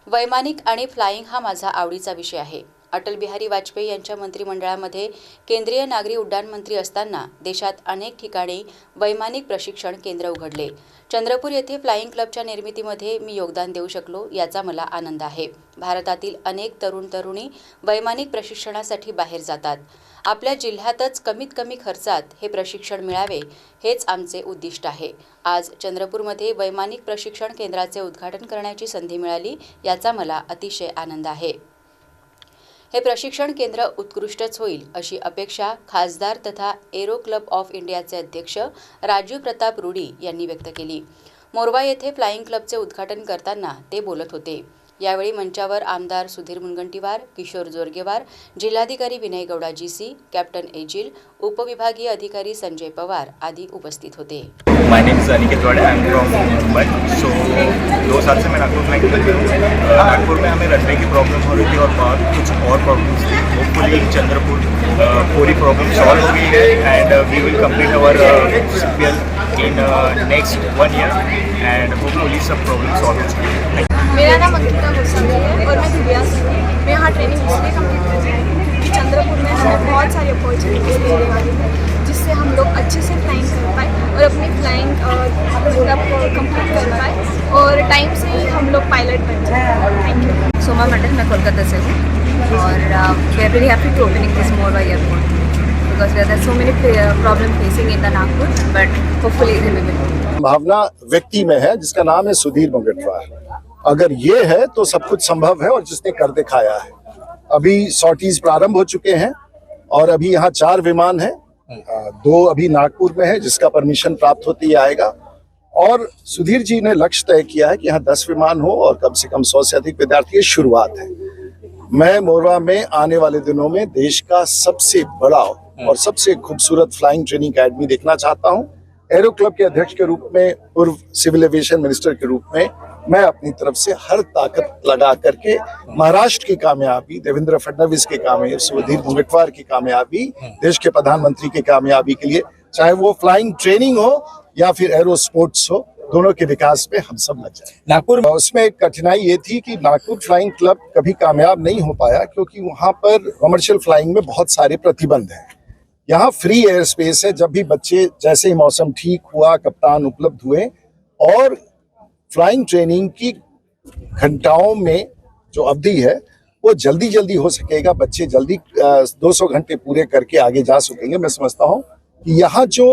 वैमानिक आणि फ्लाइंग हा माझा आवडीचा विषय आहे। अटल बिहारी वाजपेयी यांच्या मंत्रिमंडळामध्ये केंद्रीय नागरी उड्डाण मंत्री असताना देशात अनेक ठिकाणी वैमानिक प्रशिक्षण केंद्र उघडले। चंद्रपूर येथे फ्लाइंग क्लबच्या निर्मितीमध्ये मी योगदान देऊ शकलो याचा मला आनंद आहे। भारतातील अनेक तरुण-तरुणी वैमानिक प्रशिक्षणासाठी बाहेर जातात। आपल्या जिल्ह्यातच कमीत कमी खर्चात हे प्रशिक्षण मिळावे हेच आमचे उद्दिष्ट आहे। आज चंद्रपूरमध्ये वैमानिक प्रशिक्षण केंद्राचे उद्घाटन करण्याची संधी मिळाली याचा मला अतिशय आनंद आहे। हे प्रशिक्षण केंद्र उत्कृष्टच होईल अशी अपेक्षा खासदार तथा एरो क्लब ऑफ इंडियाचे अध्यक्ष राजीव प्रताप रूडी यांनी व्यक्त केली। मोरवा येथे फ्लाइंग क्लबचे उद्घाटन करताना ते बोलत होते। यावेळी मंचावर आमदार सुधीर मुनगंटीवार, किशोर जोरगेवार, जिल्हाधिकारी विनय गौडा जीसी, कॅप्टन एजिल, उपविभागीय अधिकारी संजय पवार आदि उपस्थित होते। My name is Aniket Wade. I am from Mumbai. So 2 साल से मैं नागपुर में नागपुर में हमें रनवे की प्रॉब्लम हो रही थी और कुछ और प्रॉब्लम्स थी। होपफुली चंद्रपुर पूरी प्रॉब्लम सॉल्व हो गई है and we will complete our CPL in next 1 year and hopefully सब प्रॉब्लम सॉल्व हो चुकी है। मेरा नाम अंकिता गोस्वामी है और मैं धुलिया से हूँ। मैं यहाँ ट्रेनिंग इसलिए कंप्लीट कर रही हूँ क्योंकि चंद्रपुर में हमें बहुत सारी अपॉर्चुनिटीज मिलने वाली है जिससे हम लोग अच्छे से फ्लाइंग कर पाए और अपनी फ्लाइंग पूरा कंप्लीट कर पाए और टाइम से ही हम लोग पायलट बन जाए। Thank you. सोमा मंडल, मैं कोलकाता से हूँ और we are very happy to opening this Morwa airport because there are so many problem facing in the Nagpur but hopefully it will. भावना व्यक्ति में है जिसका नाम है सुधीर मुनगंटीवार। अगर ये है तो सब कुछ संभव है और जिसने कर दिखाया है। अभी सॉर्टीज प्रारंभ हो चुके हैं और अभी यहाँ 4 विमान हैं, 2 अभी नागपुर में है जिसका परमिशन प्राप्त होते ही आएगा और सुधीर जी ने लक्ष्य तय किया है कि यहाँ 10 विमान हो और कम से कम 100 से अधिक विद्यार्थी। शुरुआत है। मैं मोरवा में आने वाले दिनों में देश का सबसे बड़ा और सबसे खूबसूरत फ्लाइंग ट्रेनिंग अकेडमी देखना चाहता हूँ। एरो क्लब के अध्यक्ष के रूप में, पूर्व सिविल एविएशन मिनिस्टर के रूप में मैं अपनी तरफ से हर ताकत लगा करके महाराष्ट्र की कामयाबी, देवेंद्र फडणवीस की कामयाबी, सुधीर मुनगंटीवार की कामयाबी, देश के प्रधानमंत्री की कामयाबी के लिए, चाहे वो फ्लाइंग ट्रेनिंग हो या फिर एरो स्पोर्ट्स हो, दोनों के विकास में हम सब लग जाए। नागपुर में उसमें एक कठिनाई ये थी कि नागपुर फ्लाइंग क्लब कभी कामयाब नहीं हो पाया क्योंकि वहाँ पर कमर्शियल फ्लाइंग में बहुत सारे प्रतिबंध हैं। यहाँ फ्री एयर स्पेस है। जब भी बच्चे, जैसे ही मौसम ठीक हुआ, कप्तान उपलब्ध हुए और फ्लाइंग ट्रेनिंग की घंटाओं में जो अवधि है वो जल्दी हो सकेगा। बच्चे जल्दी 200 घंटे पूरे करके आगे जा सकेंगे। मैं समझता हूँ कि यहाँ जो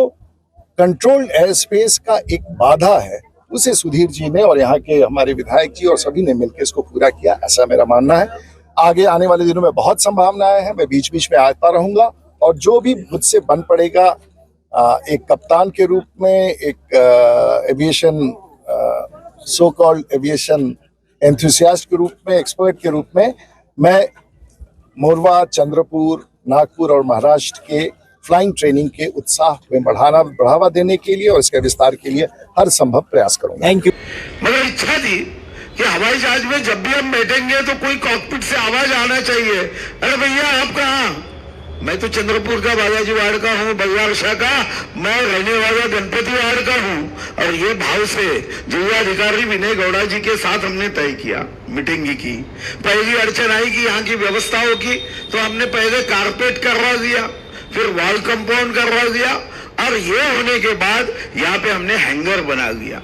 कंट्रोल्ड एयर स्पेस का एक बाधा है उसे सुधीर जी ने और यहाँ के हमारे विधायक जी और सभी ने मिलकर इसको पूरा किया, ऐसा मेरा मानना है। आगे आने वाले दिनों में बहुत संभावनाएं हैं। मैं बीच बीच में आता रहूंगा और जो भी मुझसे बन पड़ेगा एक कप्तान के रूप में, एक aviation so called aviation enthusiast के रूप में, एक्सपर्ट के रूप में, मैं मोरवा, चंद्रपुर, नागपुर और महाराष्ट्र के फ्लाइंग ट्रेनिंग के उत्साह में बढ़ावा देने के लिए और इसके विस्तार के लिए हर संभव प्रयास करूंगा। Thank you. मगर इच्छा थी कि हवाई जहाज में जब भी हम बैठेंगे तो कोई कॉकपिट से आवाज आना चाहिए, अरे भैया आप कहाँ? मैं तो चंद्रपुर का बालाजी वार्ड का हूँ, बल्लारशाह का, मैं रहने वाला गणपति वार्ड का हूँ। और ये भाव से जिलाधिकारी विनय गौड़ा जी के साथ हमने तय किया, मीटिंग की। पहली अड़चन आई कि यहाँ की व्यवस्थाओं की, तो हमने पहले कारपेट करवा दिया, फिर वॉल कंपाउंड करवा दिया और ये होने के बाद यहाँ पे हमने हैंगर बना दिया।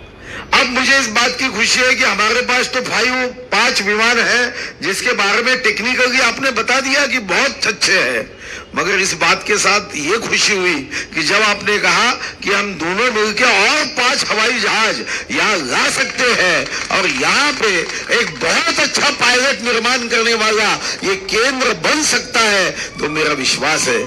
अब मुझे इस बात की खुशी है कि हमारे पास तो 5 विमान हैं जिसके बारे में टेक्निकली आपने बता दिया कि बहुत अच्छे हैं, मगर इस बात के साथ ये खुशी हुई कि जब आपने कहा कि हम दोनों मिलकर और 5 हवाई जहाज यहाँ ला सकते हैं और यहाँ पे एक बहुत अच्छा पायलट निर्माण करने वाला ये केंद्र बन सकता है, तो मेरा विश्वास है